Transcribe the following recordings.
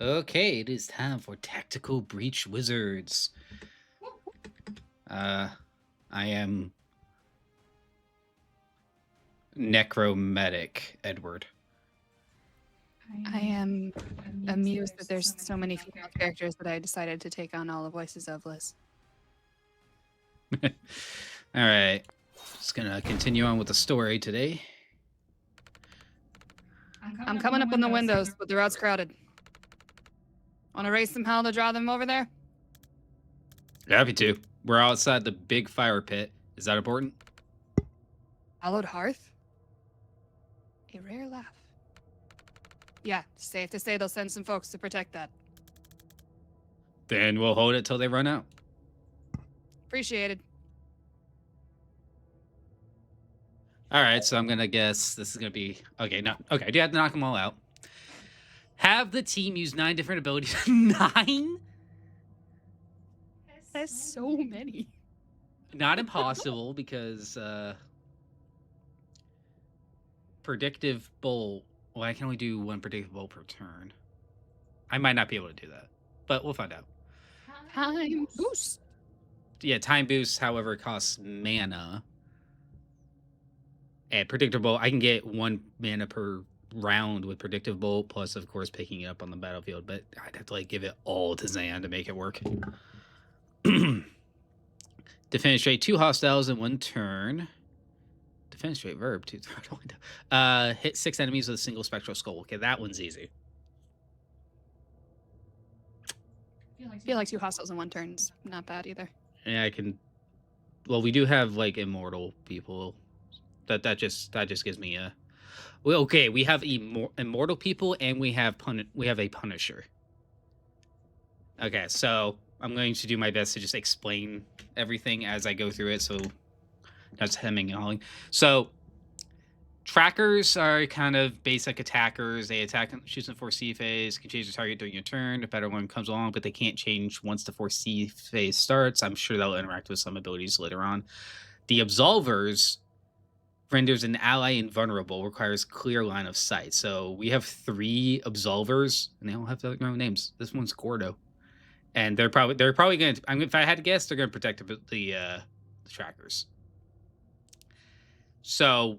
Okay, it is time for Tactical Breach Wizards. I am Necromantic Edward. I am amused that there's so many female characters that I decided to take on all the voices of Liz. All right, just gonna continue on with the story today. I'm coming up on the windows, but the route's crowded. Want to raise some hell to draw them over there? Happy to. We're outside the big fire pit. Is that important? Hallowed hearth? A rare laugh. Yeah, safe to say they'll send some folks to protect that. Then we'll hold it till they run out. Appreciated. All right, so I'm gonna guess this is gonna be okay. No, okay. Do you have to knock them all out? Have the team use 9 different abilities. 9? That's so many. Not impossible because predictive bolt. Well, I can only do 1 predictive bolt per turn. I might not be able to do that, but we'll find out. Time boost. Yeah, time boost, however, costs mana. And predictive bolt, I can get 1 mana per round with predictive bolt, plus of course picking it up on the battlefield. But I'd have to like give it all to Zan to make it work. Defenestrate 2 hostiles in 1 turn. Defenestrate verb 2 throw out a window. Hit 6 enemies with a single spectral skull. Okay, that one's easy. I feel like 2 hostiles in 1 turn's not bad either. Yeah, I can. Well, we do have like immortal people. That just gives me a. Well, okay, we have immortal people and we have a Punisher. Okay, so I'm going to do my best to just explain everything as I go through it. So that's hemming and hawing. So trackers are kind of basic attackers. They attack and shoots in 4C phase, can change the target during your turn. A better one comes along, but they can't change once the 4C phase starts. I'm sure they'll interact with some abilities later on. The Absolvers renders an ally invulnerable, requires clear line of sight. So we have 3 Absolvers, and they all have their own names. This one's Gordo, and they're probably going to. If I had to guess, they're going to protect the trackers. So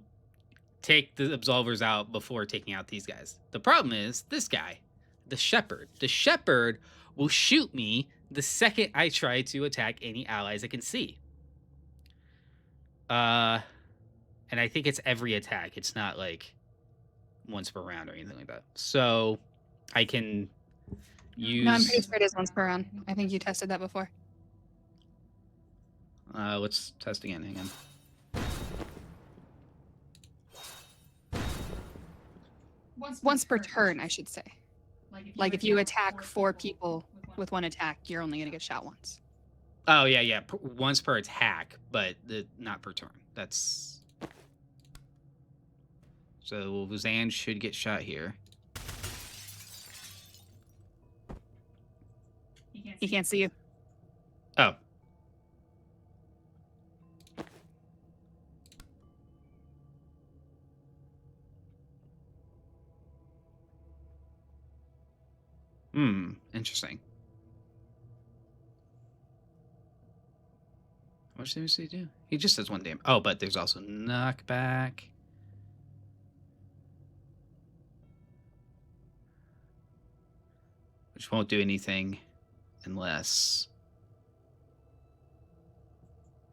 take the Absolvers out before taking out these guys. The problem is this guy, the Shepherd. The Shepherd will shoot me the second I try to attack any allies I can see. And I think it's every attack. It's not like once per round or anything like that. So I can use. No, I'm pretty sure it is once per round. I think you tested that before. Let's test again. Hang on. Once per turn, I should say. Like if you attack 4 people with 1 attack, you're only going to get shot once. Oh, yeah. Once per attack, but not per turn. That's. So Zan should get shot here. He can't see you. Oh. Interesting. How much damage did he do? He just does 1 damage. Oh, but there's also knockback. Which won't do anything unless.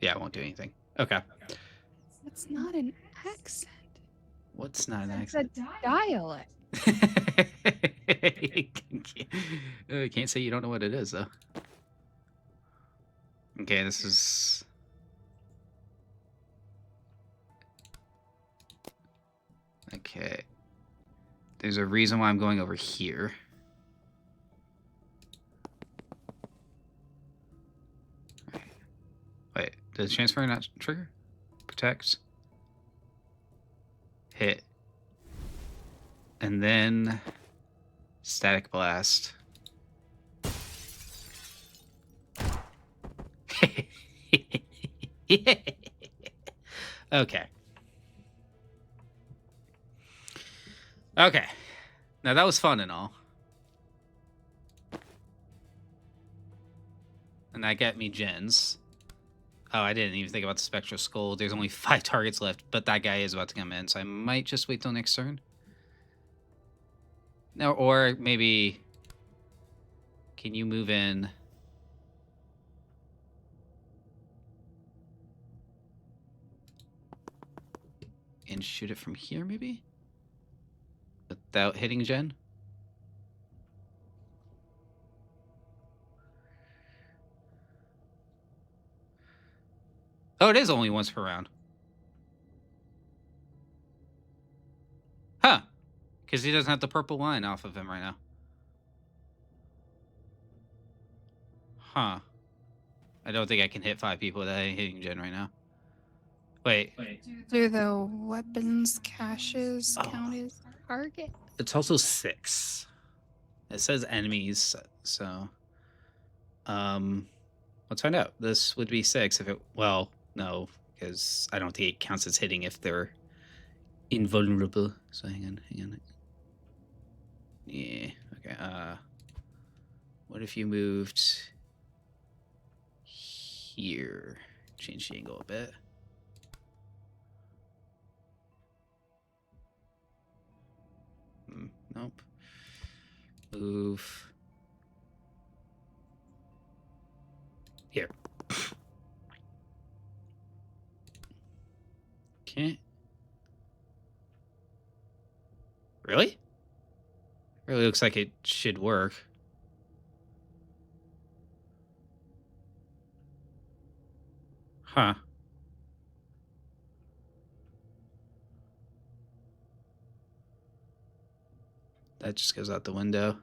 Yeah, it won't do anything. Okay. That's not an accent. What's not an It's accent? a dialect. I can't say you don't know what it is, though. Okay, this is. Okay. There's a reason why I'm going over here. Wait, does transfer not trigger? Protect. Hit. And then static blast. Okay. Okay. Now that was fun and all. And that got me gens. Oh, I didn't even think about the Spectral Skull. There's only 5 targets left, but that guy is about to come in, so I might just wait till next turn. No, or maybe... Can you move in? And shoot it from here, maybe? Without hitting Gen? Oh, it is only once per round. Huh. Because he doesn't have the purple line off of him right now. Huh. I don't think I can hit 5 people without hitting Gen right now. Wait. Do the weapons caches count as target? It's also 6. It says enemies, so... let's find out. This would be 6 if it... Well, no, because I don't think it counts as hitting if they're invulnerable. So hang on. Yeah, okay. What if you moved here? Change the angle a bit. Nope. Move here. Okay. Really? Really looks like it should work. Huh. That just goes out the window.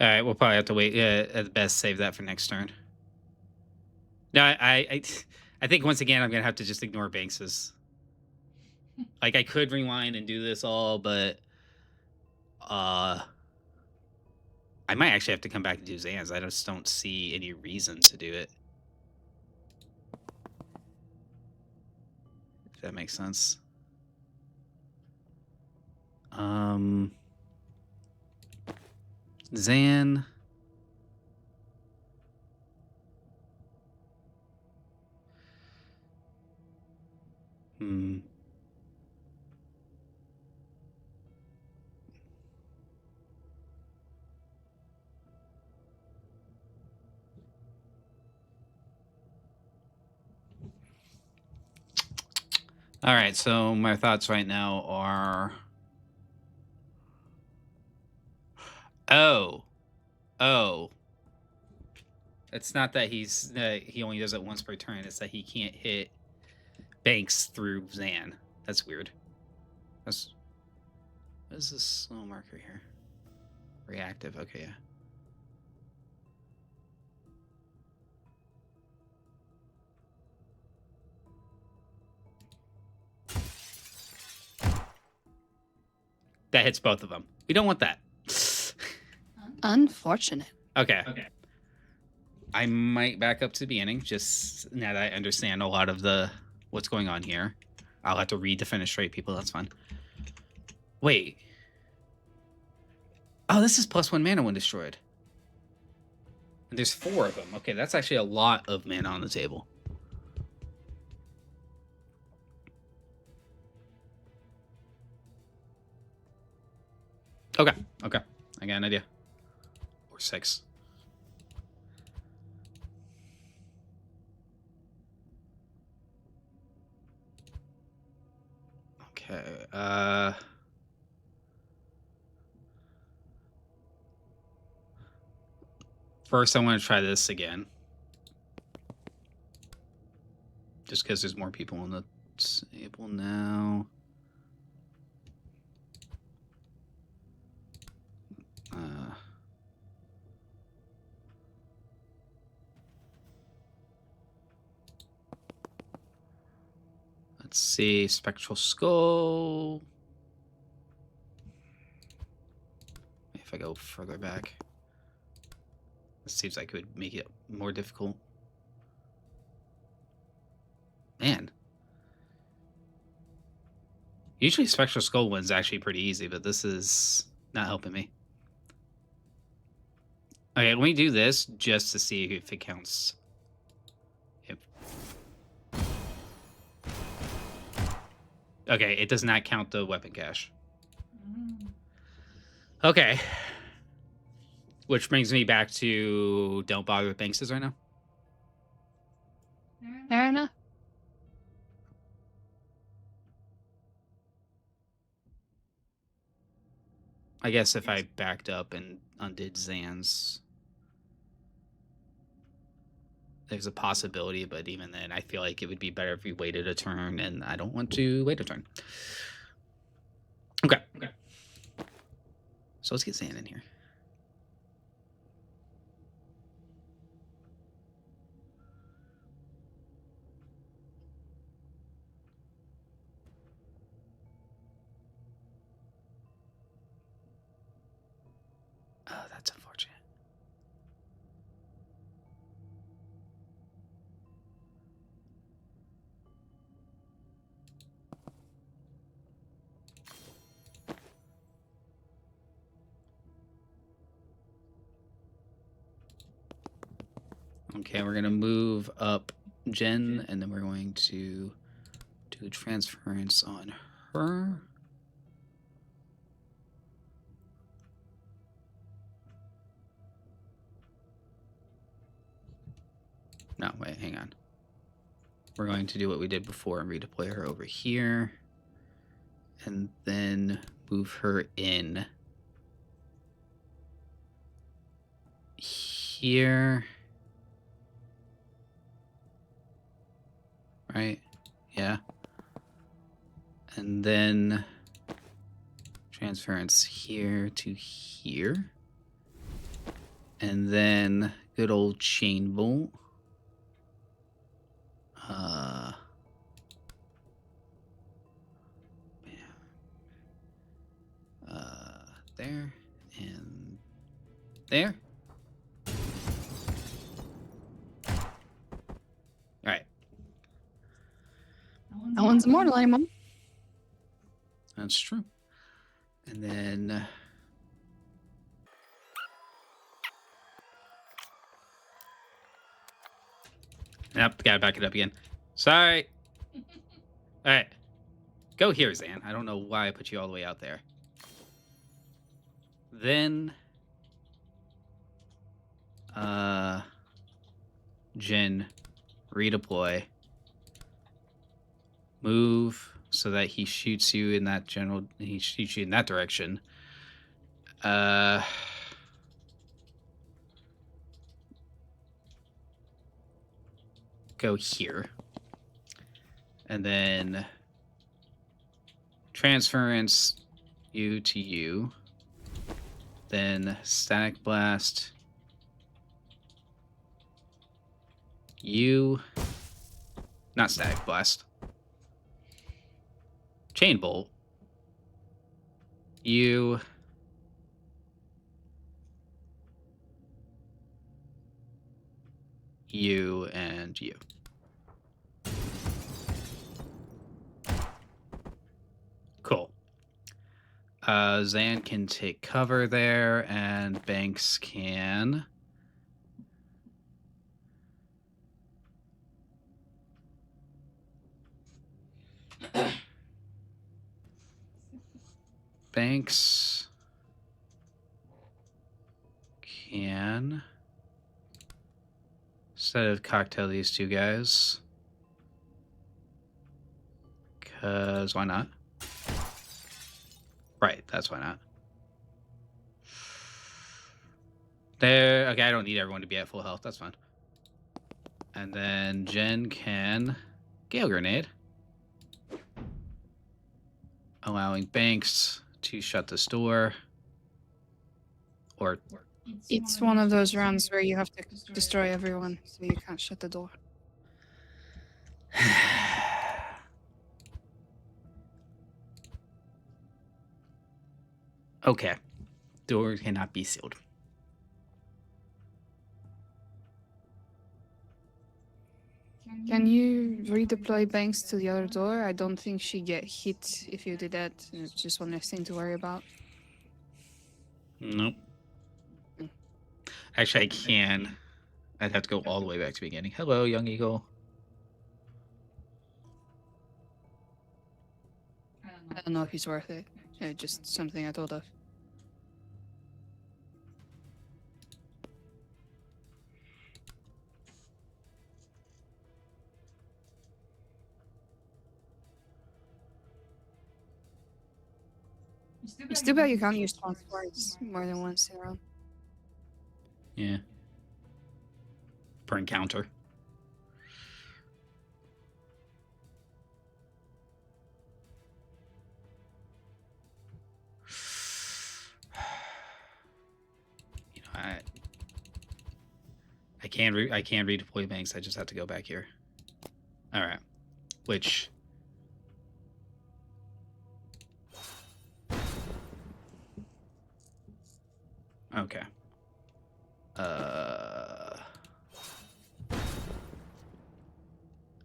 All right, we'll probably have to wait. At best, save that for next turn. No, I think once again I'm gonna have to just ignore Banks's. Like I could rewind and do this all, but I might actually have to come back and do Zan's. I just don't see any reason to do it. If that makes sense. Zan. All right, so my thoughts right now are... Oh. It's not that he only does it once per turn. It's that he can't hit Banks through Zan. That's weird. What is this little marker here? Reactive. Okay, yeah. That hits both of them. We don't want that. Unfortunate. Okay. I might back up to the beginning, just now that I understand a lot of what's going on here. I'll have to read the defenestrate people, that's fine. Wait. Oh, this is +1 mana when destroyed. And there's 4 of them. Okay, that's actually a lot of mana on the table. Okay. I got an idea. Or 6. Okay, first I want to try this again. Just because there's more people on the table now. Let's see, Spectral Skull. If I go further back, it seems like it would make it more difficult. Man. Usually Spectral Skull wins actually pretty easy, but this is not helping me. Okay, let me do this just to see if it counts. If... Okay, it does not count the weapon cache. Okay. Which brings me back to don't bother with Bankses right now. Fair enough. I guess if I backed up and undid Zan's, there's a possibility, but even then, I feel like it would be better if we waited a turn, and I don't want to wait a turn. Okay. So let's get Zan in here. Oh, that's unfortunate. Okay, we're going to move up Jen, and then we're going to do a transference on her. No, wait, hang on. We're going to do what we did before and redeploy her over here. And then move her in here. Right? Yeah. And then transference here to here. And then good old chain bolt. There and there. All right. No one's immortal anymore. That's true. And then yep, gotta back it up again. Sorry. All right. Go here, Zan. I don't know why I put you all the way out there. Then Jin, redeploy. Move so that he shoots you in that he shoots you in that direction. Go here. And then transference you to you. Then static blast you. Not static blast. Chain bolt. You. You and you. Cool. Zan can take cover there, and Banks can... Banks can... Instead of cocktail these two guys. Because why not? Right, that's why not. There, okay, I don't need everyone to be at full health, that's fine. And then Jen can Gale Grenade. Allowing Banks to shut this door. Or... It's one of those rounds where you have to destroy everyone, so you can't shut the door. Okay. Door cannot be sealed. Can you redeploy Banks to the other door? I don't think she'd get hit if you did that. It's just one less thing to worry about. Nope. Actually, I can. I'd have to go all the way back to the beginning. Hello, young eagle. I don't know if he's worth it. Just something I thought of. It's too bad you can't use transports more than once in a round. Yeah. Per encounter. You know, I can redeploy banks. I just have to go back here. All right. Which okay.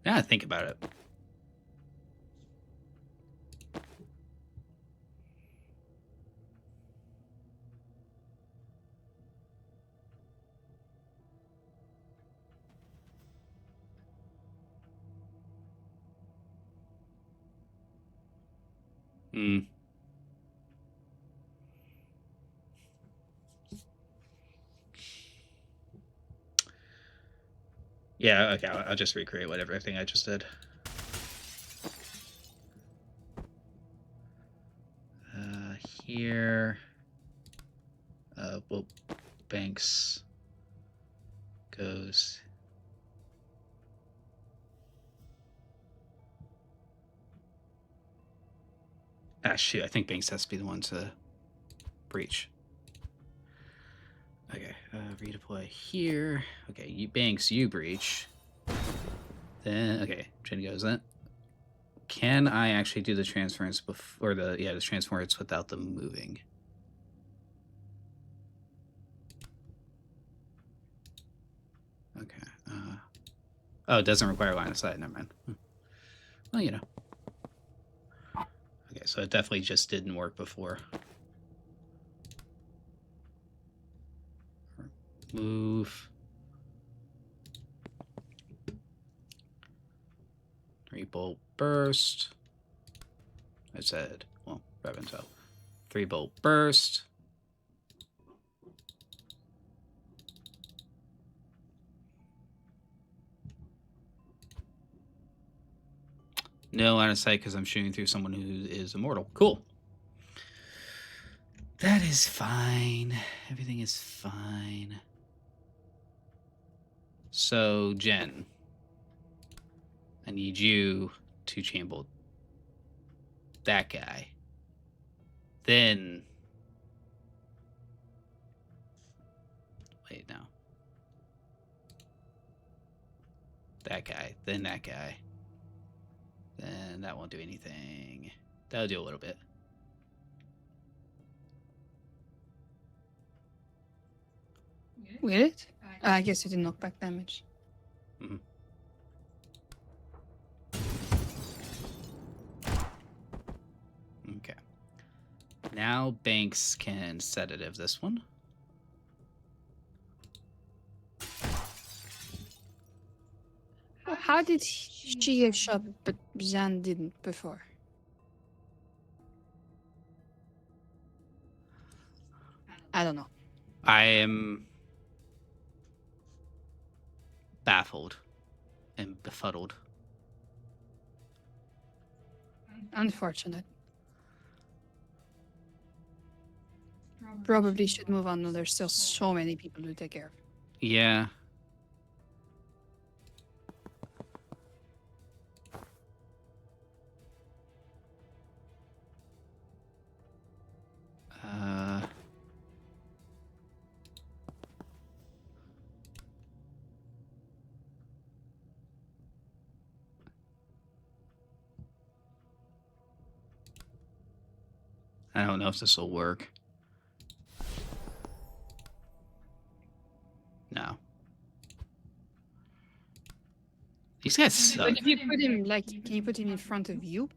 Now I think about it. Hmm. Yeah, okay, I'll just recreate everything I just did. Here. Well, Banks goes. Ah, shoot, I think Banks has to be the one to breach. Okay, redeploy here. Okay, you Banks, you breach. Then, okay, Jen goes in. Can I actually do the transference before the transference without them moving? Okay. Oh, it doesn't require line of sight. Never mind. Well, you know. Okay, so it definitely just didn't work before. Move. 3-bolt burst. I said, well, Reventel. 3-bolt burst. No line of sight because I'm shooting through someone who is immortal. Cool. That is fine. Everything is fine. So, Jen, I need you to chamber that guy. Then, wait, no. That guy, then that guy. Then that won't do anything. That'll do a little bit. We did it? I guess you did knockback damage. Mm-hmm. Okay. Now Banks can sedative this one. How did she get shot, but Jan didn't before? I don't know. I am baffled and befuddled. Unfortunate. Probably should move on. No, there's still so many people to take care of. Yeah. I don't know if this will work. No. These guys suck. But if you put him, like, can you put him in front of you?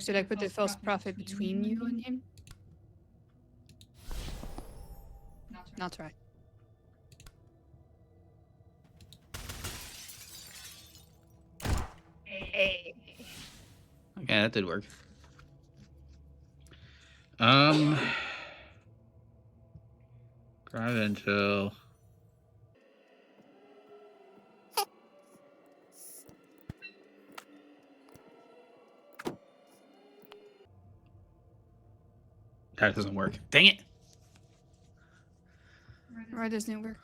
Should I put the false prophet between you and him? Not right. Yeah, that did work. Um, drive until. That doesn't work. Dang it! Why doesn't it work?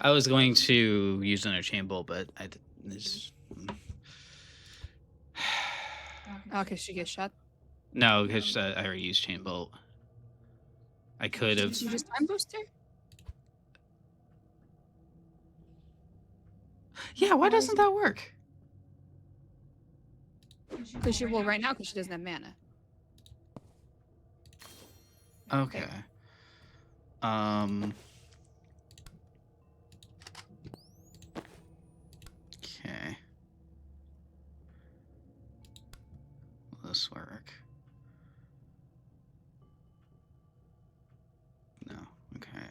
I was going to use another chain bolt, but I did this. Oh, because she gets shot. No, because I already used chain bolt. I could have. Did you just time boost her? Yeah, why doesn't that work? Because she will right now because she doesn't have mana. Okay. Um. Okay. Will this work? No. Okay.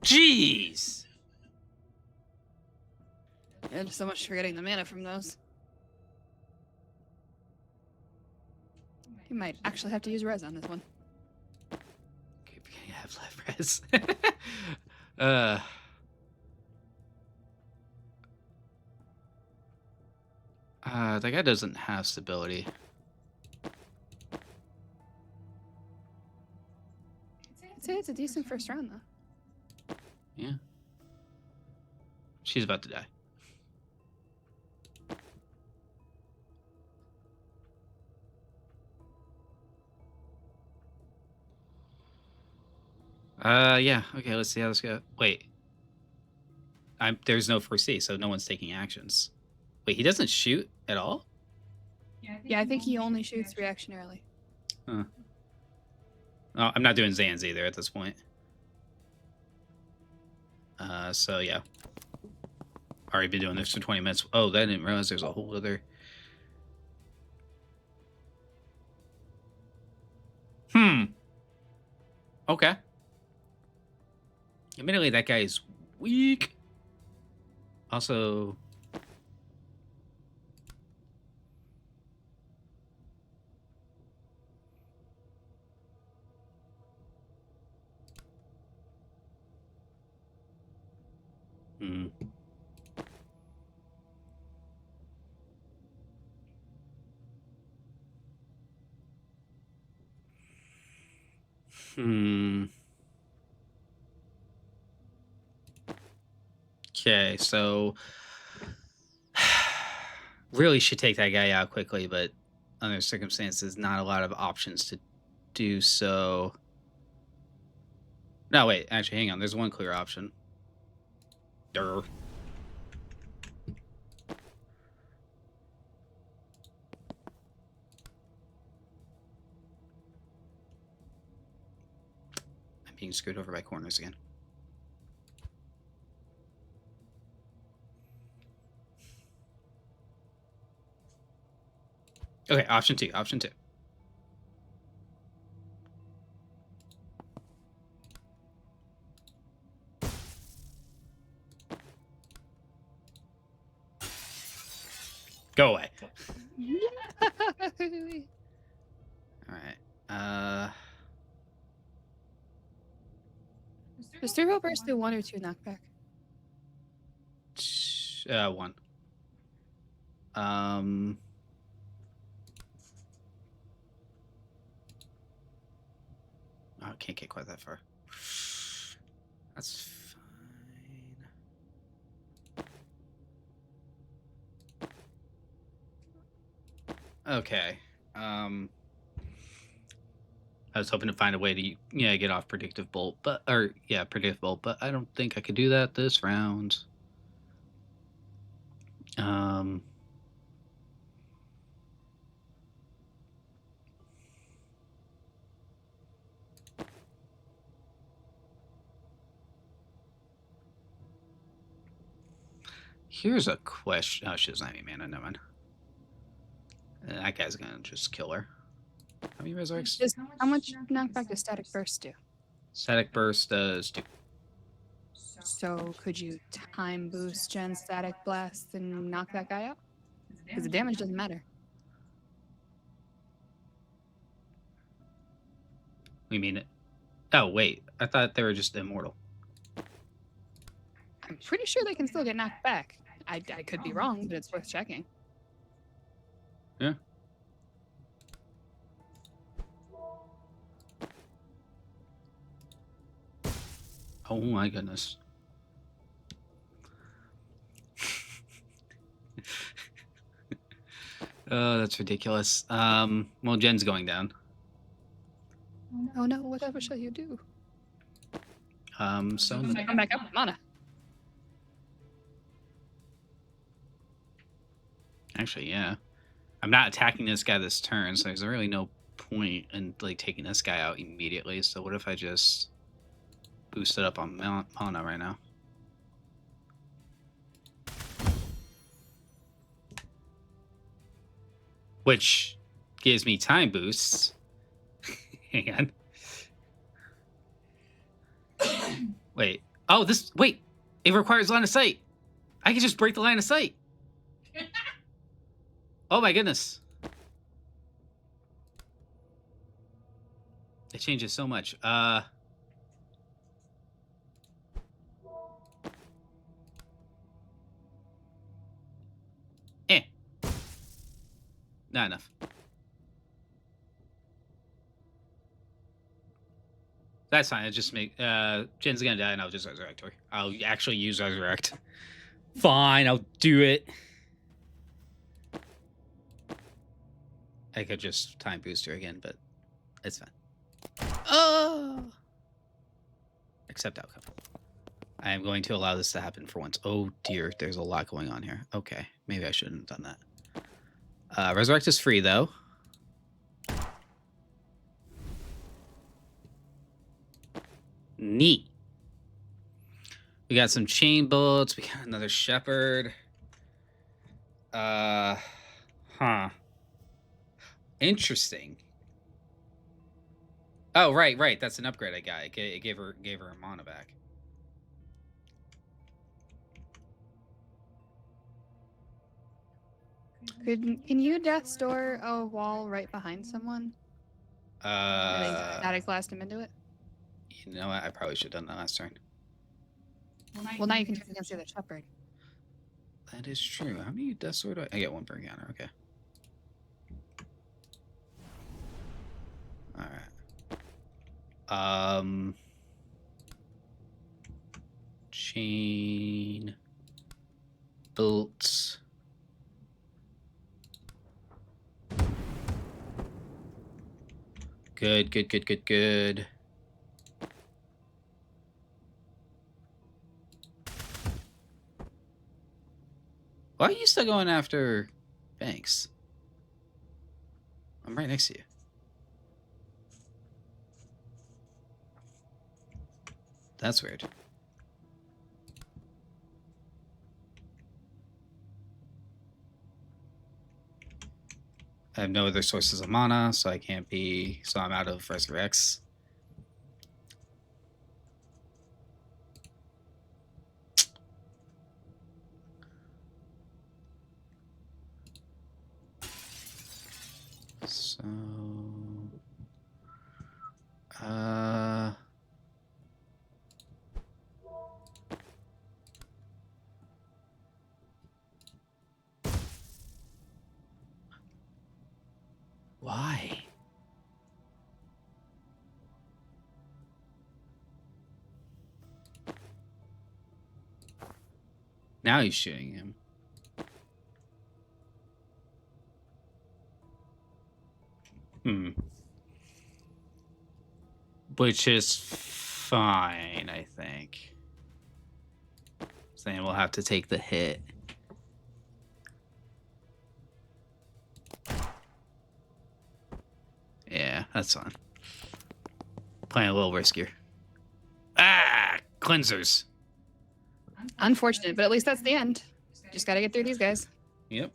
Jeez. And so much for getting the mana from those. You might actually have to use res on this one. Keep forgetting I have left res. uh. That guy doesn't have stability. I'd say it's a decent first round though. Yeah. She's about to die. Yeah. Okay, let's see how this goes. Wait. There's no first C, so no one's taking actions. Wait, he doesn't shoot at all? Yeah, I think he only shoots reactionarily. Huh. Oh, I'm not doing Zans either at this point. So yeah. Already been doing this for 20 minutes. Oh, I didn't realize there's a whole other. Okay. Admittedly, that guy is weak. Also. Hmm. Hmm. Okay, so really should take that guy out quickly, but under circumstances, not a lot of options to do so. No, wait, actually, hang on. There's one clear option. Durr. I'm being screwed over by corners again. Okay, option two. Option two. Go away. All right. Does Turbo Burst do 1 or 2 knockback? One. Oh, I can't get quite that far. That's fine. Okay. I was hoping to find a way to get off predictive bolt, predictive bolt, but I don't think I could do that this round. Here's a question. Oh, she doesn't have any mana. Never mind. And that guy's gonna just kill her. How many resurrects? Just how much knockback does static burst do? Static burst does 2. So could you time boost Gen static blast and knock that guy out? Because the damage doesn't matter. We mean it. Oh wait, I thought they were just immortal. I'm pretty sure they can still get knocked back. I could be wrong, but it's worth checking. Yeah. Oh my goodness. Oh, that's ridiculous. Well, Jen's going down. Oh no, whatever shall you do? So I come back up with mana. actually, yeah. I'm not attacking this guy this turn, so there's really no point in like taking this guy out immediately. So what if I just boost it up on mana right now? Which gives me time boosts. Hang on. Wait. Oh, wait. It requires line of sight. I can just break the line of sight. Oh my goodness. It changes so much. Not enough. That's fine. I just make Jen's gonna die and I'll just resurrect her. I'll actually use resurrect. Fine, I'll do it. I could just time boost her again, but it's fine. Oh, accept outcome. I am going to allow this to happen for once. Oh dear, there's a lot going on here. Okay, maybe I shouldn't have done that. Resurrect is free though. Neat. We got some chain bullets. We got another shepherd. Huh. Interesting. Oh, right. That's an upgrade I got. It gave her a mana back. Can you death store a wall right behind someone? Static blast him into it? You know what? I probably should have done that last turn. Well, now you can do it against the other shepherd. That is true. How many death sword do I get? 1 per encounter. Okay. All right. Chain bolts. Good. Why are you still going after Banks? I'm right next to you. That's weird. I have no other sources of mana, so I can't be... So I'm out of Resurrects. So... Why? Now he's shooting him. Which is fine, I think. Saying we'll have to take the hit. Yeah, that's fine. Playing a little riskier. Ah! Cleansers. Unfortunate, but at least that's the end. Just gotta get through these guys. Yep.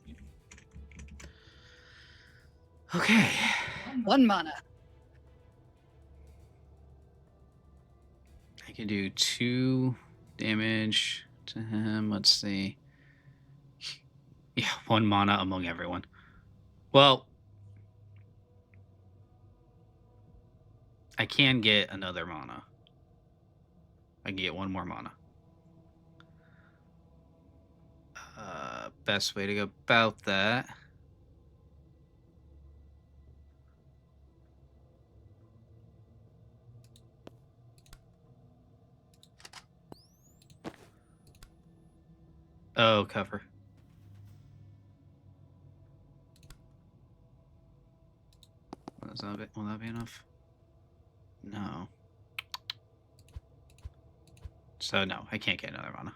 Okay. 1 mana. I can do 2 damage to him. Let's see. Yeah, 1 mana among everyone. Well, I can get another mana. I can get 1 more mana. Best way to go about that. Oh, cover. Will that be enough? No. So no, I can't get another mana.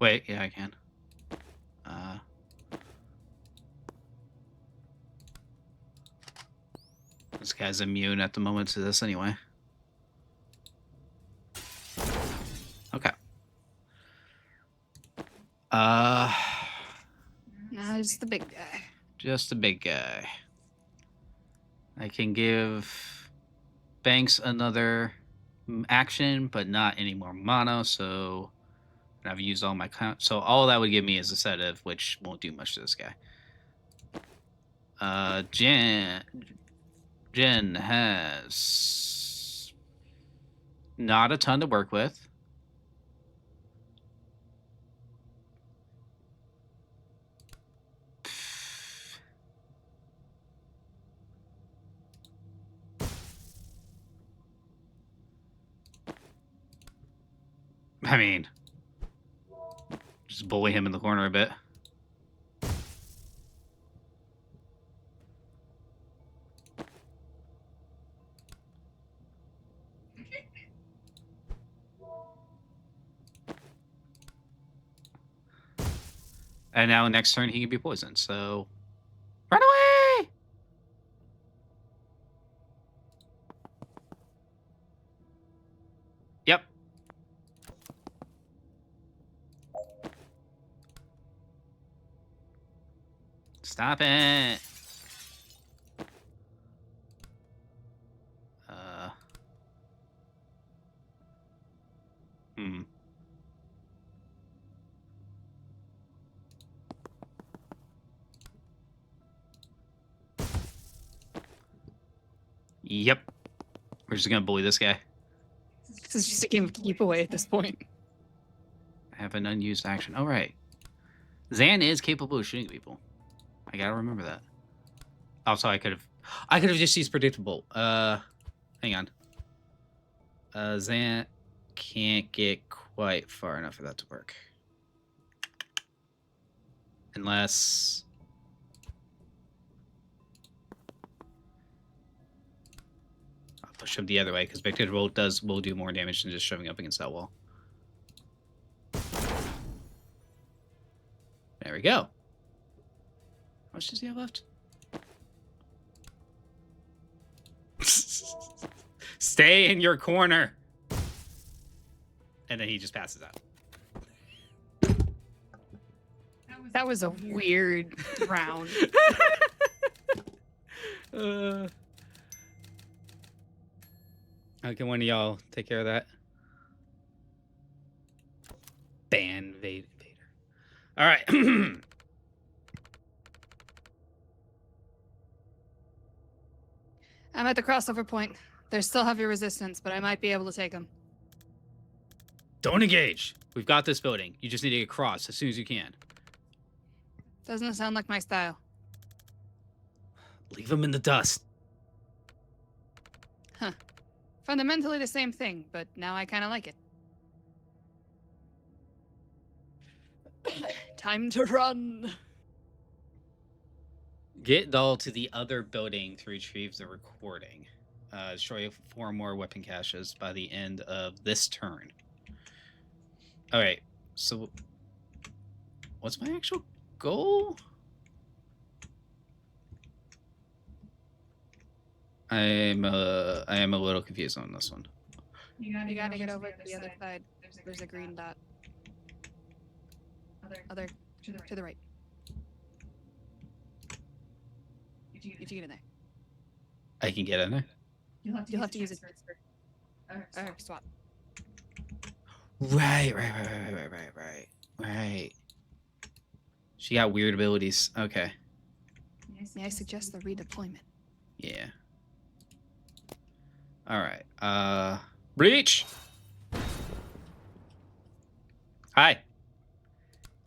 Wait, yeah, I can. This guy's immune at the moment to this anyway. Okay. Now it's the big guy. Just a big guy. I can give Banks another action, but not any more mana, so I've used all my count. So all that would give me is a sedative, which won't do much to this guy. Jen has not a ton to work with. I mean, just bully him in the corner a bit. And now next turn he can be poisoned, so run away! Yep. Stop it. Hmm. Yep. We're just gonna bully this guy. This is just a game of keep away at this point. I have an unused action. Oh, right. Zan is capable of shooting people. I gotta remember that. Also, I could have just used predictable. Hang on. Zan can't get quite far enough for that to work. Unless I'll push him the other way, because predictable will do more damage than just shoving up against that wall. There we go. How much does he have left? Stay in your corner. And then he just passes out. That was a weird round. How can one of y'all take care of that? Ban Vader. All right. I'm at the crossover point. There's still heavy resistance, but I might be able to take them. Don't engage. We've got this building. You just need to get across as soon as you can. Doesn't sound like my style. Leave them in the dust. Huh. Fundamentally the same thing, but now I kind of like it. Time to run. Get Doll to the other building to retrieve the recording. Destroy 4 more weapon caches by the end of this turn. All right. So, what's my actual goal? I am a little confused on this one. You gotta get over to the other side. There's a green dot. Other to the right. You to get in there. I can get in there. You'll have to use it. Or swap. Right. She got weird abilities. Okay. May I suggest the redeployment? Yeah. All right. Breach. Hi.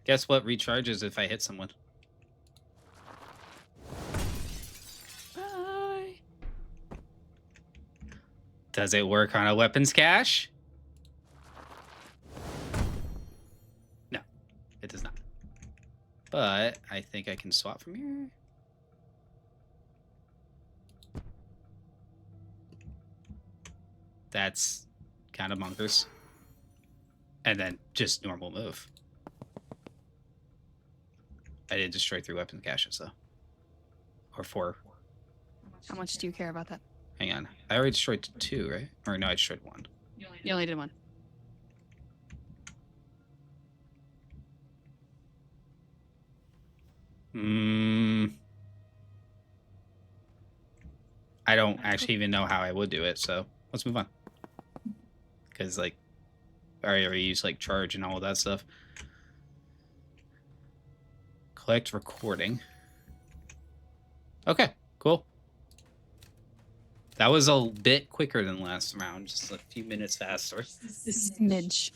Guess what recharges if I hit someone? Bye. Does it work on a weapons cache? No, it does not. But I think I can swap from here. That's kind of bonkers. And then just normal move. I did destroy 3 weapon caches, though. Or 4. How much do you care about that? Hang on. I already destroyed 2, right? Or no, I destroyed 1. You only did 1. I don't actually even know how I would do it, so let's move on. Because, like, I already used, like, charge and all of that stuff. Collect recording. Okay, cool. That was a bit quicker than last round, just a few minutes faster. A smidge.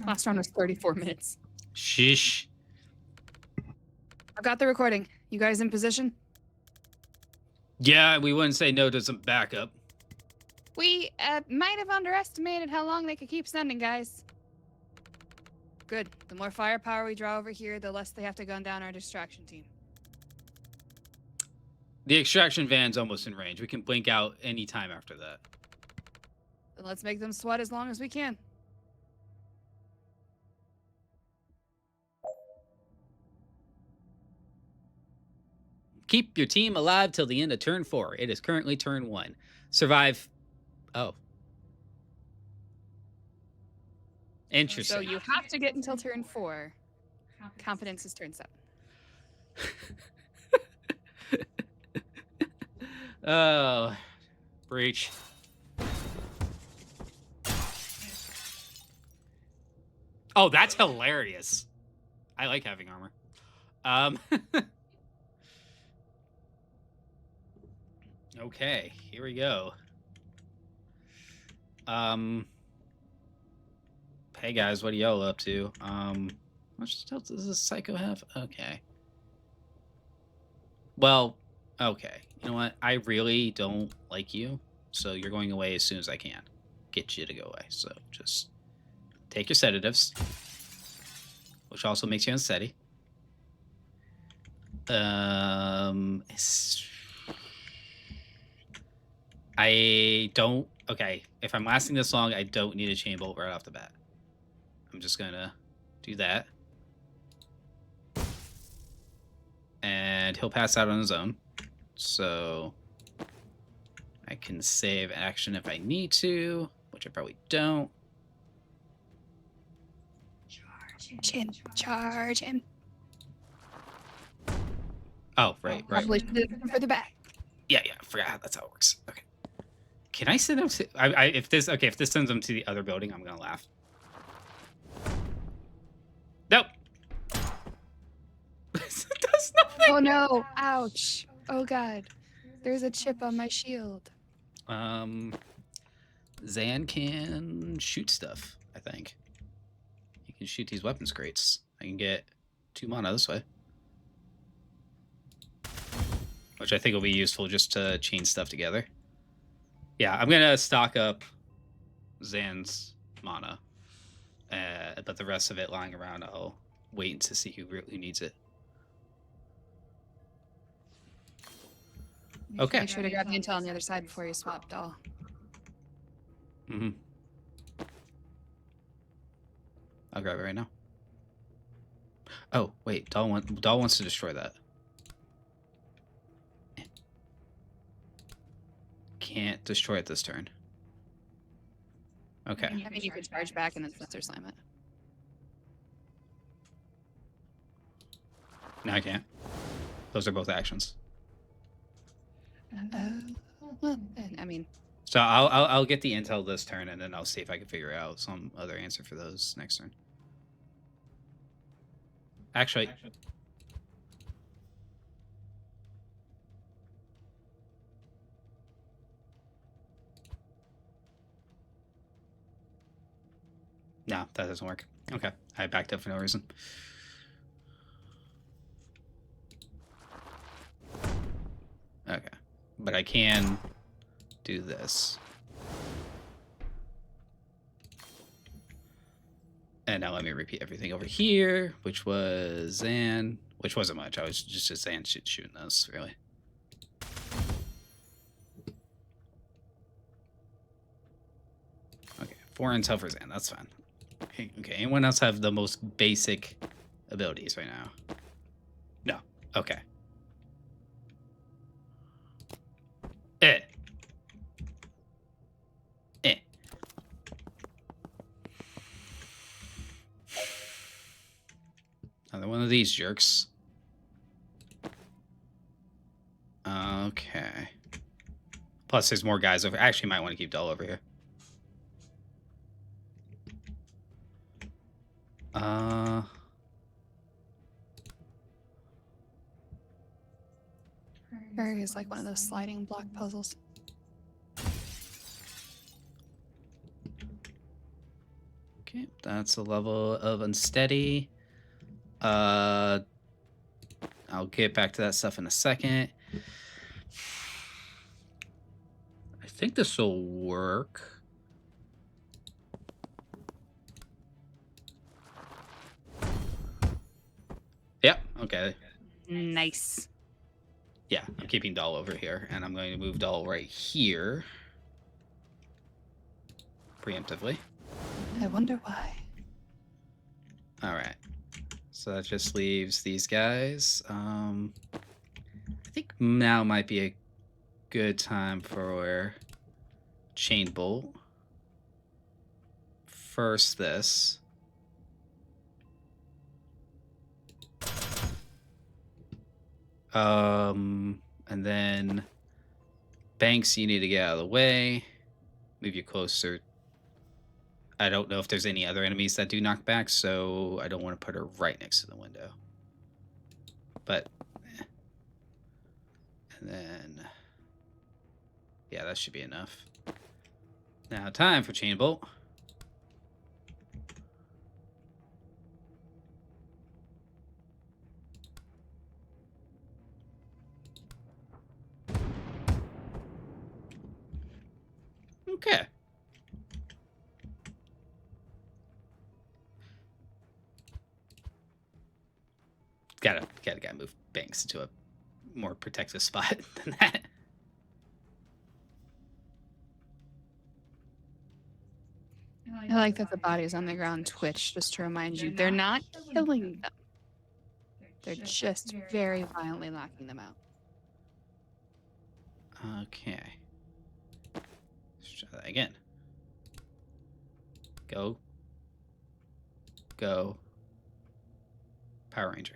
Last round was 34 minutes. Shish. I've got the recording. You guys in position? Yeah, we wouldn't say no to some backup. We might have underestimated how long they could keep sending, guys. Good. The more firepower we draw over here, the less they have to gun down our distraction team. The extraction van's almost in range. We can blink out any time after that. Then let's make them sweat as long as we can. Keep your team alive till the end of turn 4. It is currently turn 1. Survive. Oh. Interesting. So you have to get until turn 4. Competence is turn 7. Oh. Breach. Oh, that's hilarious. I like having armor. Okay, here we go. Hey guys, what are y'all up to? How much else does this psycho have? Okay. Well, okay. You know what? I really don't like you, so you're going away as soon as I can. Get you to go away. So just take your sedatives, which also makes you unsteady. I don't. Okay, if I'm lasting this long, I don't need a chain bolt right off the bat. I'm just gonna do that. And he'll pass out on his own. So I can save action if I need to, which I probably don't. Charge him. Oh, right. Probably should have done for the back. Yeah, I forgot how that's how it works. Okay. Can I send him to if this sends him to the other building, I'm gonna laugh. Nope. It does nothing. Oh no! Ouch! Oh god, there's a chip on my shield. Zan can shoot stuff. I think he can shoot these weapons crates. I can get 2 mana this way, which I think will be useful just to chain stuff together. Yeah, I'm gonna stock up Zan's mana, but the rest of it lying around, I'll wait to see who needs it. Okay. I should have grabbed the intel on the other side before you swapped all. Mm-hmm. I'll grab it right now. Oh, wait. Doll wants to destroy that. Can't destroy it this turn. Okay. I mean, you could charge back and then Spencer slam it. No, I can't. Those are both actions. Well, I mean, So I'll get the intel this turn, and then I'll see if I can figure out some other answer for those next turn. Actually, no, that doesn't work. Okay, I backed up for no reason. Okay, but I can do this. And now let me repeat everything over here, which was Zan, which wasn't much. I was just Zan shooting this, really. Okay, 4 intel for Zan, that's fine. Okay, anyone else have the most basic abilities right now? No. Okay. Eh. Eh. Another one of these jerks. Okay. Plus, there's more guys over. Actually, might want to keep Dull over here. Prairie is like one of those sliding block puzzles. Okay, that's a level of unsteady. I'll get back to that stuff in a second. I think this will work. Yep, okay. Nice. Yeah, I'm keeping Doll over here, and I'm going to move Doll right here. Preemptively. I wonder why. Alright. So that just leaves these guys. I think now might be a good time for Chain Bolt. First this. And then Banks, you need to get out of the way. Move you closer. I don't know if there's any other enemies that do knockback, so I don't want to put her right next to the window. But, and then, yeah, that should be enough. Now, time for Chain Bolt. Okay. Gotta move Banks to a more protective spot than that. I like that the bodies on the ground twitch just to remind you they're not killing them. They're just very violently knocking them out. Okay. Let's try that again. Go. Go. Power Ranger.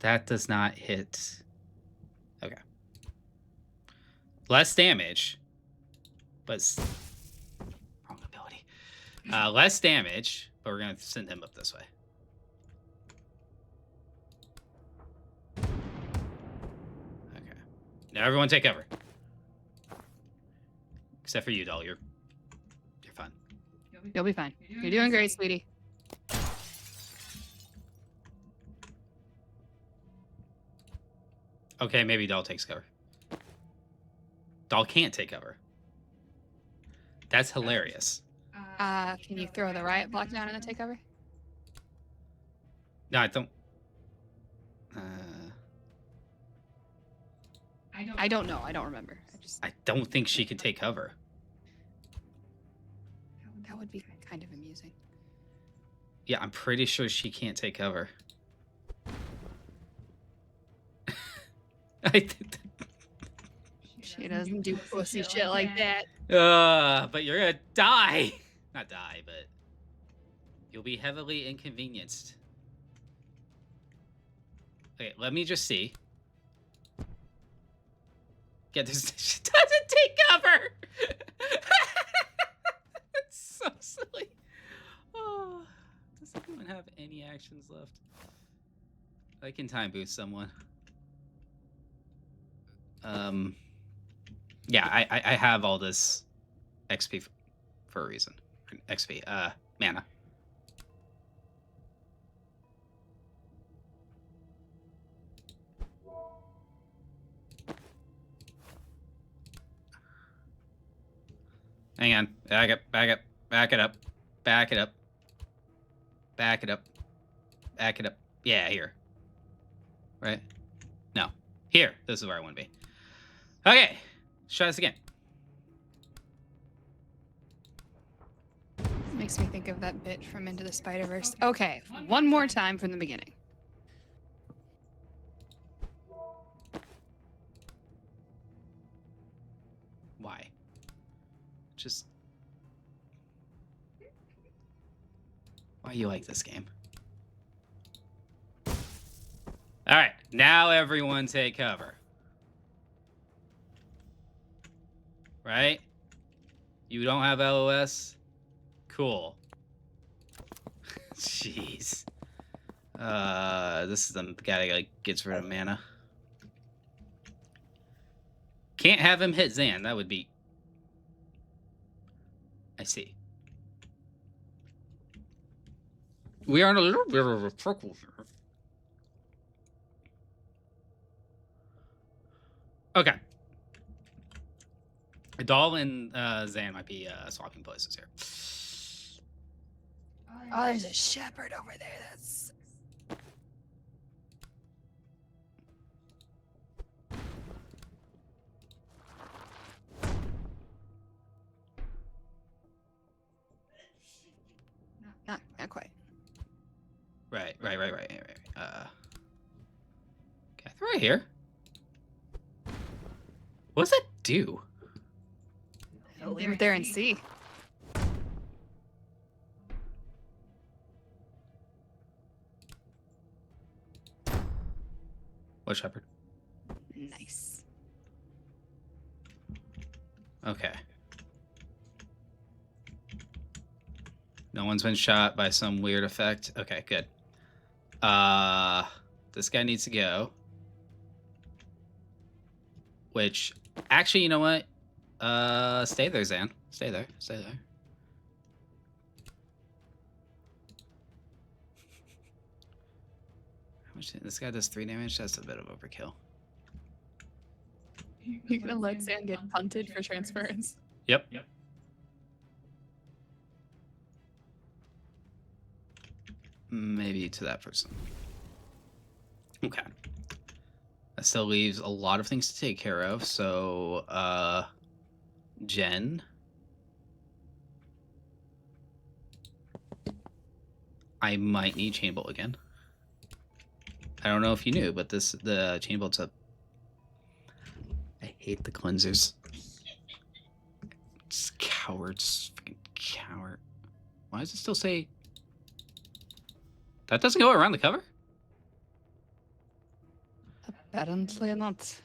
That does not hit. Okay. Less damage, but wrong ability. Less damage, but we're gonna send him up this way. Okay. Now everyone take cover. Except for you, Doll. You're fine. You'll be fine. You're doing great, sweetie. Okay, maybe Doll takes cover. Doll can't take cover. That's hilarious. Can you throw the riot block down and then take cover? No, I don't. I don't know. I don't remember. I don't think she could take cover. That would be kind of amusing. Yeah, I'm pretty sure she can't take cover. She doesn't do pussy shit like that. But you're gonna die. Not die, but you'll be heavily inconvenienced. Okay, let me just see. Get this. She doesn't take cover. It's so silly. Oh, does anyone have any actions left? I can time boost someone. Yeah, I have all this XP for a reason. XP, mana. Hang on. Back up, back up, back it up, back it up, back it up, back it up. Yeah, here. Right? No. Here. This is where I want to be. Okay. Let's try this again. Makes me think of that bit from Into the Spider-Verse. Okay, one more time from the beginning. Why? Just... Why you like this game? Alright, now everyone take cover. Right? You don't have LOS? Cool. Jeez. This is the guy that like, gets rid of mana. Can't have him hit Zan. That would be... I see. We are in a little bit of a trickle here. Okay. Doll and Zan might be swapping places here. Oh, there's a shepherd over there. That's... Not quite. Right. Okay, right here. What does that do? I'll leave it there and see. What shepherd? Nice. Okay. No one's been shot by some weird effect. Okay, good. This guy needs to go. Which, actually, you know what? Stay there, Zan. Stay there. Stay there. How much? This guy does 3 damage. That's a bit of overkill. You're gonna let Zan get punted for transference? Yep. Maybe to that person. Okay. That still leaves a lot of things to take care of. So, Jen. I might need Chain Bolt again. I don't know if you knew, but the Chain Bolt's up. I hate the cleansers. It's cowards. Freaking coward. Why does it still say... That doesn't go around the cover? Apparently not.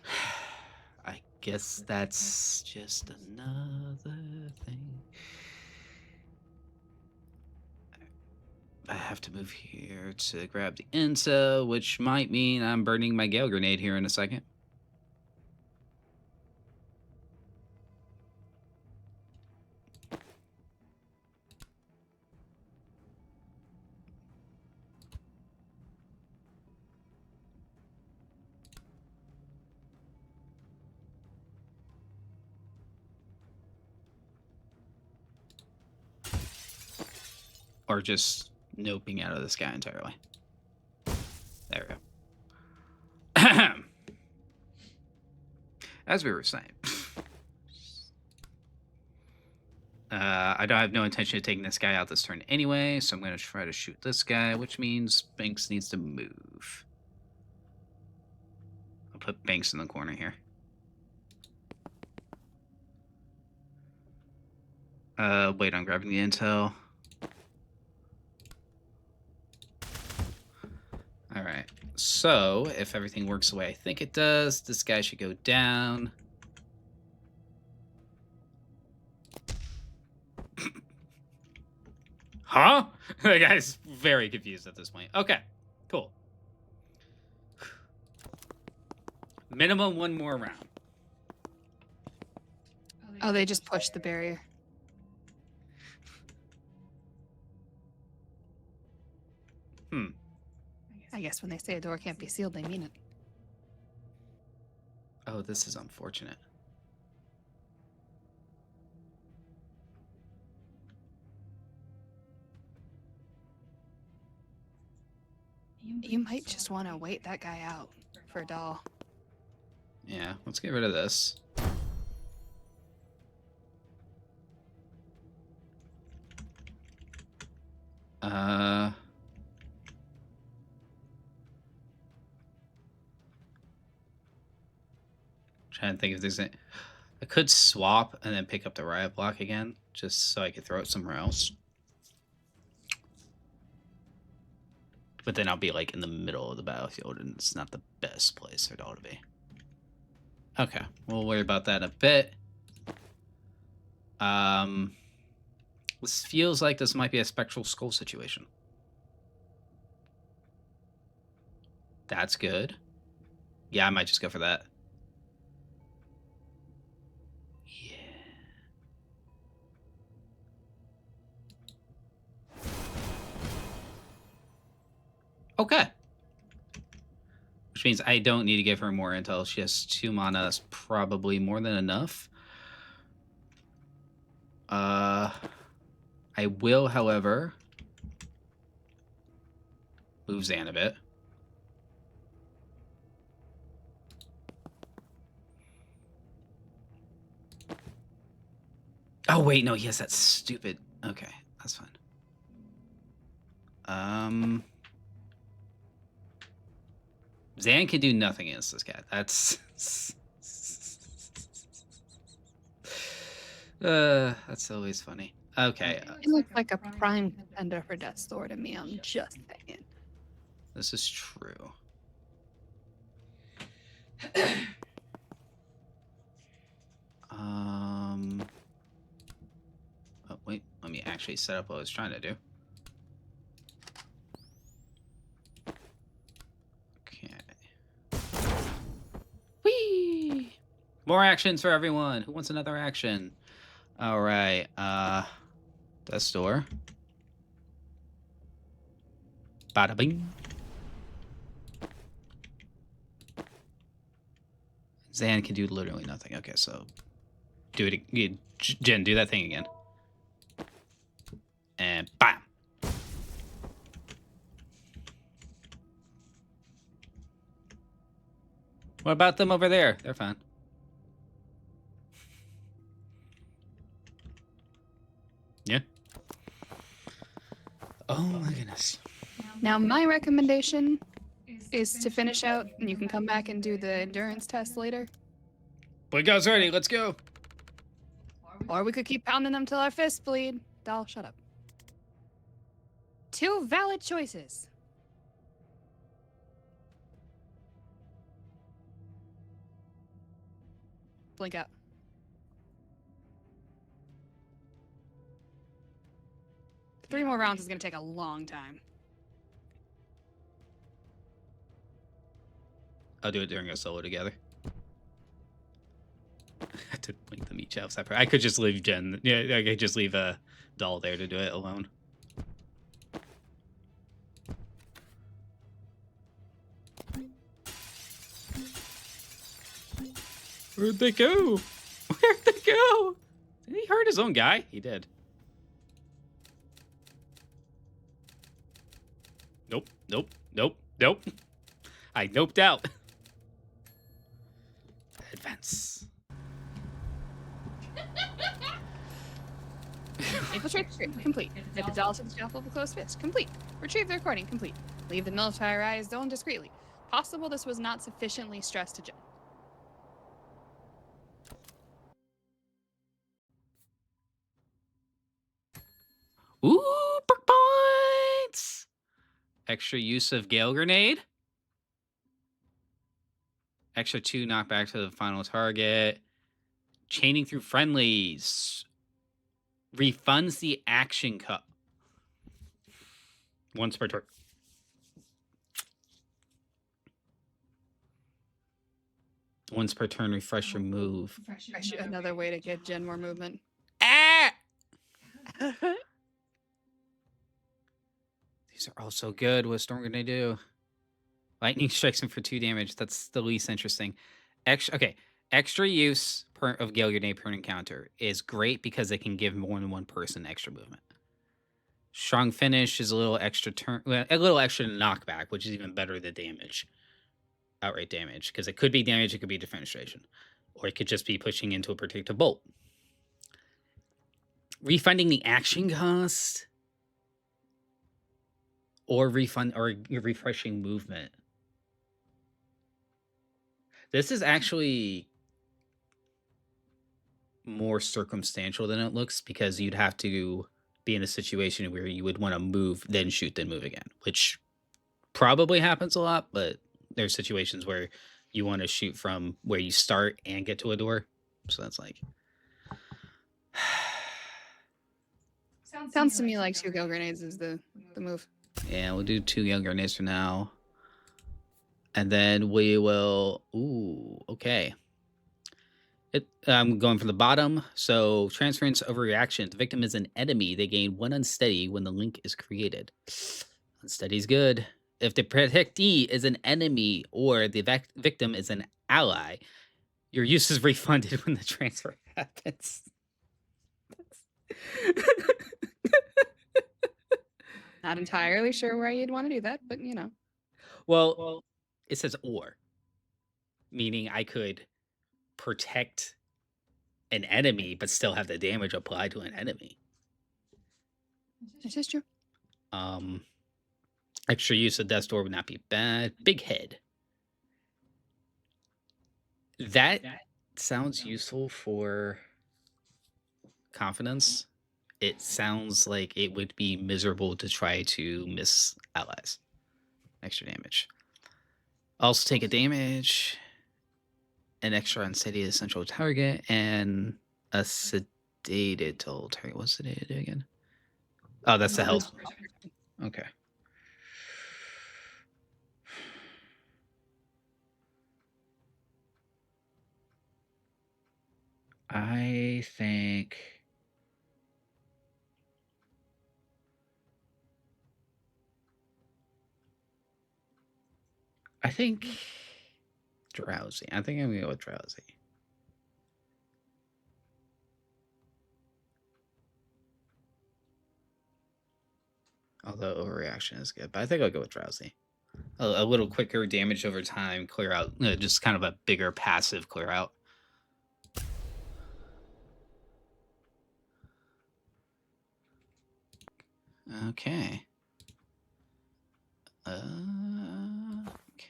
I guess that's just another thing. I have to move here to grab the intel, which might mean I'm burning my Gale Grenade here in a second. Or just noping out of this guy entirely. There we go. As we were saying. I don't have no intention of taking this guy out this turn anyway, so I'm going to try to shoot this guy, which means Banks needs to move. I'll put Banks in the corner here. Wait, I'm grabbing the intel. All right. So, if everything works the way I think it does, this guy should go down. Huh? The guy's very confused at this point. Okay, cool. Minimum one more round. Oh, they just pushed the barrier. Hmm. I guess when they say a door can't be sealed, they mean it. Oh, this is unfortunate. You might just want to wait that guy out for a doll. Yeah, let's get rid of this. Uh... Trying to think if there's any... I could swap and then pick up the riot block again, just so I could throw it somewhere else. But then I'll be like in the middle of the battlefield, and it's not the best place for it all to be. Okay, we'll worry about that in a bit. This feels like this might be a spectral skull situation. That's good. Yeah, I might just go for that. Yeah. Okay. Which means I don't need to give her more intel. She has 2 mana. That's probably more than enough. I will, however, move Zan a bit. Oh, wait, no, he has that stupid... Okay, that's fine. Zan can do nothing against this cat. That's... that's always funny. Okay. It looks like a prime contender for Death's Door to me, I'm just saying. This is true. Oh, wait. Let me actually set up what I was trying to do. Okay. Whee! More actions for everyone. Who wants another action? All right. Death's Door. Bada bing. Zan can do literally nothing. Okay, so do it again. Jen, do that thing again. And bam. What about them over there? They're fine. Yeah. Oh my goodness. Now, my recommendation is to finish out, and you can come back and do the endurance test later. But guys, ready? Let's go. Or we could keep pounding them till our fists bleed. Doll, shut up. 2 valid choices. Blink out. Three more rounds is going to take a long time. I'll do it during a solo together. I have to blink them each out separate. I could just leave Jen. Yeah, I could just leave a doll there to do it alone. Where'd they go? Where'd they go? Did he hurt his own guy? He did. Nope, nope, nope, nope. I noped out. Advance. Infiltrate the street. Complete. Hit the doll to the shelf of a closed fist. Complete. Retrieve the recording. Complete. Leave the militarized zone discreetly. Possible this was not sufficiently stressed to Jen. Ooh, perk points! Extra use of Gale Grenade. Extra 2 knockback to the final target. Chaining through friendlies. Refunds the action cup. Once per turn. Once per turn, refresh your move. Another way to get Jen more movement. Ah! These are all so good. What's Storm gonna do? Lightning strikes him for 2 damage. That's the least interesting. Extra use of Gale Grenade per encounter is great because it can give more than one person extra movement. Strong Finish is a little extra a little extra knockback, which is even better than damage. Outright damage, because it could be damage, it could be defenestration, or it could just be pushing into a predictive bolt. Refunding the action cost, or refreshing movement. This is actually more circumstantial than it looks, because you'd have to be in a situation where you would want to move, then shoot, then move again, which probably happens a lot, but there's situations where you want to shoot from where you start and get to a door. So that's like... Sounds to me like 2 Gale Grenades is the move. Yeah, we'll do 2 Gale Grenades for now. And then we will... Ooh, okay. I'm going from the bottom. So, transference overreaction. The victim is an enemy. They gain 1 unsteady when the link is created. Unsteady's good. If the protectee is an enemy or the victim is an ally, your use is refunded when the transfer happens. Not entirely sure why you'd want to do that, but Well, it says or, meaning I could protect an enemy but still have the damage applied to an enemy. This is true. Extra use of Death's Door would not be bad. Big Head. That sounds useful for confidence. It sounds like it would be miserable to try to miss allies. Extra damage. Also take a damage. An extra unsteady essential target. And a sedated total target. What's sedated do again? Oh, that's the health. Okay. I think... drowsy. I think I'm gonna go with drowsy. Although overreaction is good, but I think I'll go with drowsy. A little quicker damage over time, clear out, just kind of a bigger passive clear out. Okay.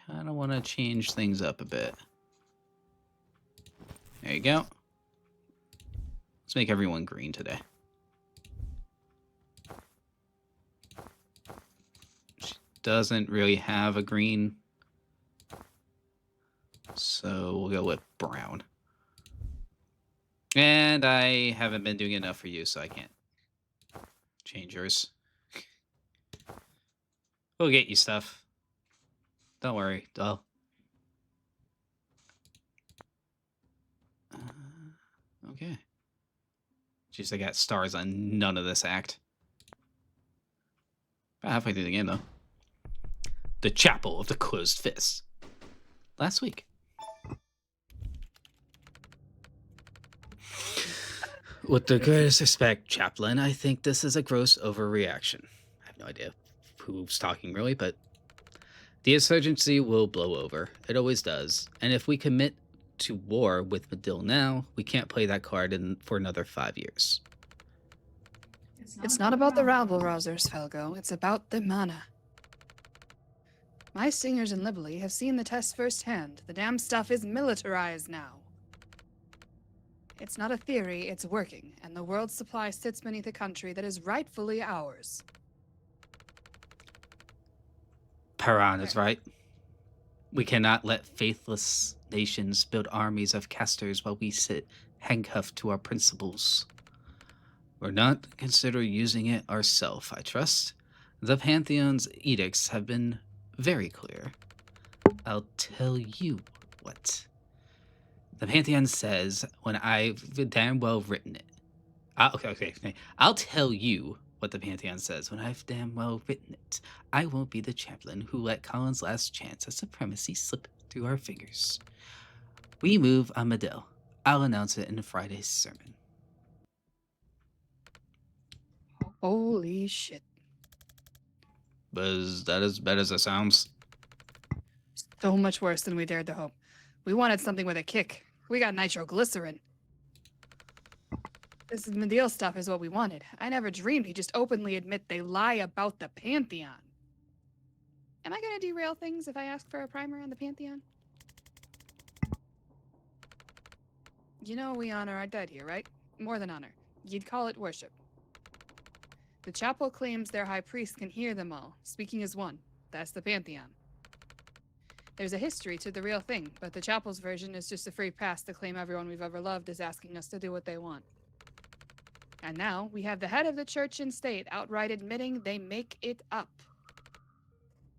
Kind of want to change things up a bit. There you go. Let's make everyone green today. She doesn't really have a green, so we'll go with brown. And I haven't been doing enough for you, so I can't change yours. We'll get you stuff. Don't worry, doll. Okay. Jeez, I got stars on none of this act. About halfway through the game, though. The Chapel of the Closed Fist. Last week. With the greatest respect, Chaplain, I think this is a gross overreaction. I have no idea who's talking, really, but the insurgency will blow over. It always does. And if we commit to war with Medill now, we can't play that card for another 5 years. It's not about the rabble-rousers, Felgo. It's about the mana. My singers in Libely have seen the test firsthand. The damn stuff is militarized now. It's not a theory, it's working, and the world's supply sits beneath a country that is rightfully ours. Paran is right. We cannot let faithless nations build armies of casters while we sit handcuffed to our principles. We're not consider using it ourselves, I trust. The Pantheon's edicts have been very clear. I'll tell you what. The Pantheon says when I've damn well written it. Okay. I'll tell you what the Pantheon says when I've damn well written it. I won't be the chaplain who let Colin's last chance at supremacy slip through our fingers. We move on Medell. I'll announce it in Friday's sermon. Holy shit. But is that as bad as it sounds? So much worse than we dared to hope. We wanted something with a kick. We got nitroglycerin. This Medill stuff is what we wanted. I never dreamed he'd just openly admit they lie about the Pantheon. Am I gonna derail things if I ask for a primer on the Pantheon? You know we honor our dead here, right? More than honor. You'd call it worship. The chapel claims their high priest can hear them all, speaking as one. That's the Pantheon. There's a history to the real thing, but the chapel's version is just a free pass to claim everyone we've ever loved is asking us to do what they want. And now we have the head of the church and state outright admitting they make it up.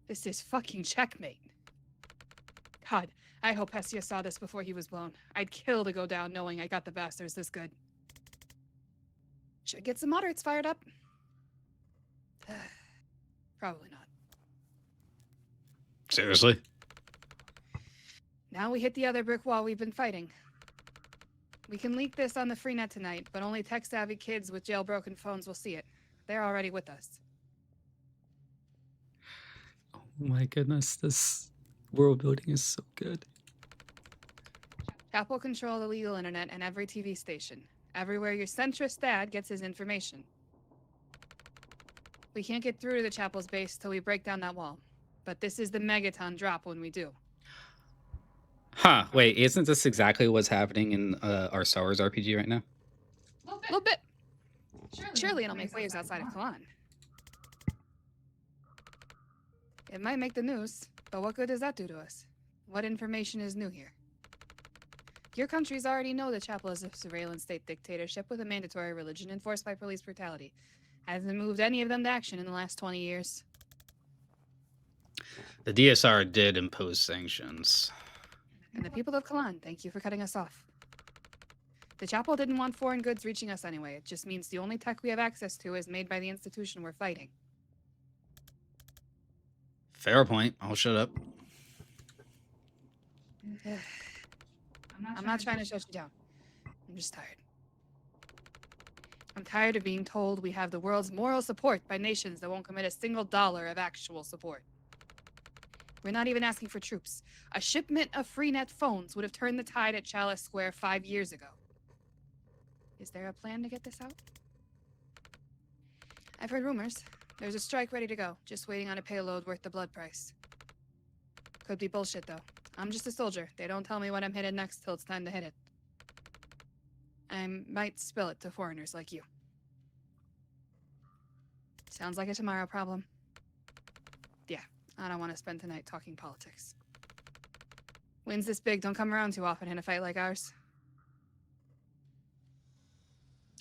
This is fucking checkmate. God, I hope Hestia saw this before he was blown. I'd kill to go down knowing I got the bastards this good. Should get some moderates fired up. Probably not. Seriously? Now we hit the other brick wall we've been fighting. We can leak this on the freenet tonight, but only tech-savvy kids with jailbroken phones will see it. They're already with us. Oh my goodness, this world building is so good. Chapel control the legal internet and every TV station. Everywhere your centrist dad gets his information. We can't get through to the chapel's base till we break down that wall. But this is the megaton drop when we do. Huh, wait, isn't this exactly what's happening in our Star Wars RPG right now? A little bit. Surely it'll make waves outside of Kalan. It might make the news, but what good does that do to us? What information is new here? Your countries already know the chapel is a surveillance state dictatorship with a mandatory religion enforced by police brutality. Hasn't moved any of them to action in the last 20 years. The DSR did impose sanctions. And the people of Kalan, thank you for cutting us off. The chapel didn't want foreign goods reaching us anyway. It just means the only tech we have access to is made by the institution we're fighting. Fair point. I'll shut up. I'm not trying to shut you down. I'm just tired. I'm tired of being told we have the world's moral support by nations that won't commit a single dollar of actual support. We're not even asking for troops. A shipment of freenet phones would have turned the tide at Chalice Square 5 years ago. Is there a plan to get this out? I've heard rumors. There's a strike ready to go, just waiting on a payload worth the blood price. Could be bullshit, though. I'm just a soldier. They don't tell me when I'm headed next till it's time to hit it. I might spill it to foreigners like you. Sounds like a tomorrow problem. Yeah, I don't want to spend tonight talking politics. Wins this big don't come around too often in a fight like ours.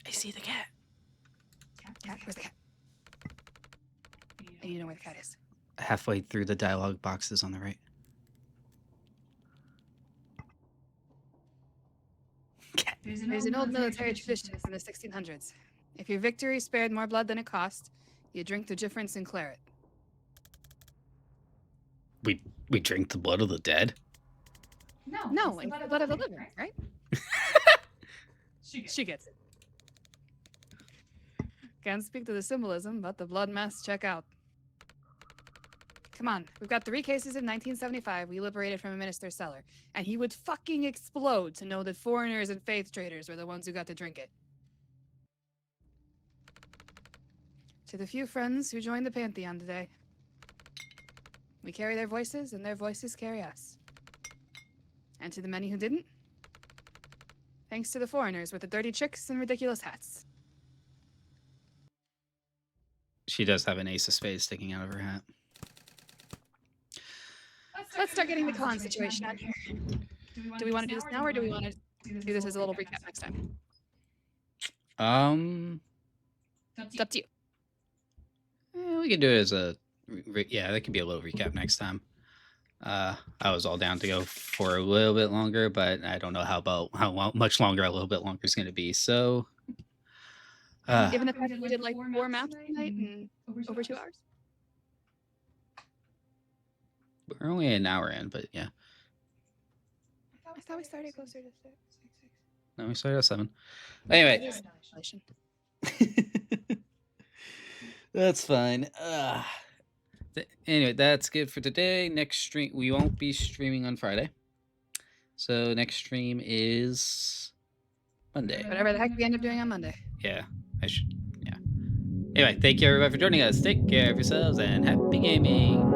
I see the cat. Cat, where's the cat? I need to know where the cat is. Halfway through the dialogue boxes on the right. Cat. There's an old military tradition from the 1600s. If your victory spared more blood than it cost, you drink the difference and claret. We drink the blood of the dead? No, it's the blood of the living, right? She gets it. Can't speak to the symbolism, but the blood masks check out. Come on, we've got 3 cases in 1975 we liberated from a minister's cellar, and he would fucking explode to know that foreigners and faith traders were the ones who got to drink it. To the few friends who joined the Pantheon today, we carry their voices, and their voices carry us. And to the many who didn't, thanks to the foreigners with the dirty tricks and ridiculous hats. She does have an ace of spades sticking out of her hat. let's start getting the con situation out here. Do we want to do this now, or do we want to do this as a little recap next time? Um, It's up to you. we can do it as a yeah. That could be a little recap next time. I was all down to go for a little bit longer, but I don't know much longer a little bit longer is going to be. So, Given the fact that we did like 4 maps tonight in over 2 hours. we're only an hour in, but yeah. I thought we started closer to 6. No, we started at 7. Anyway, Inflation. that's fine. Anyway, that's good for today. Next stream, we won't be streaming on Friday. So next stream is Monday. Whatever the heck we end up doing on Monday. Yeah, I should. Yeah. Anyway, thank you everybody for joining us. Take care of yourselves and happy gaming.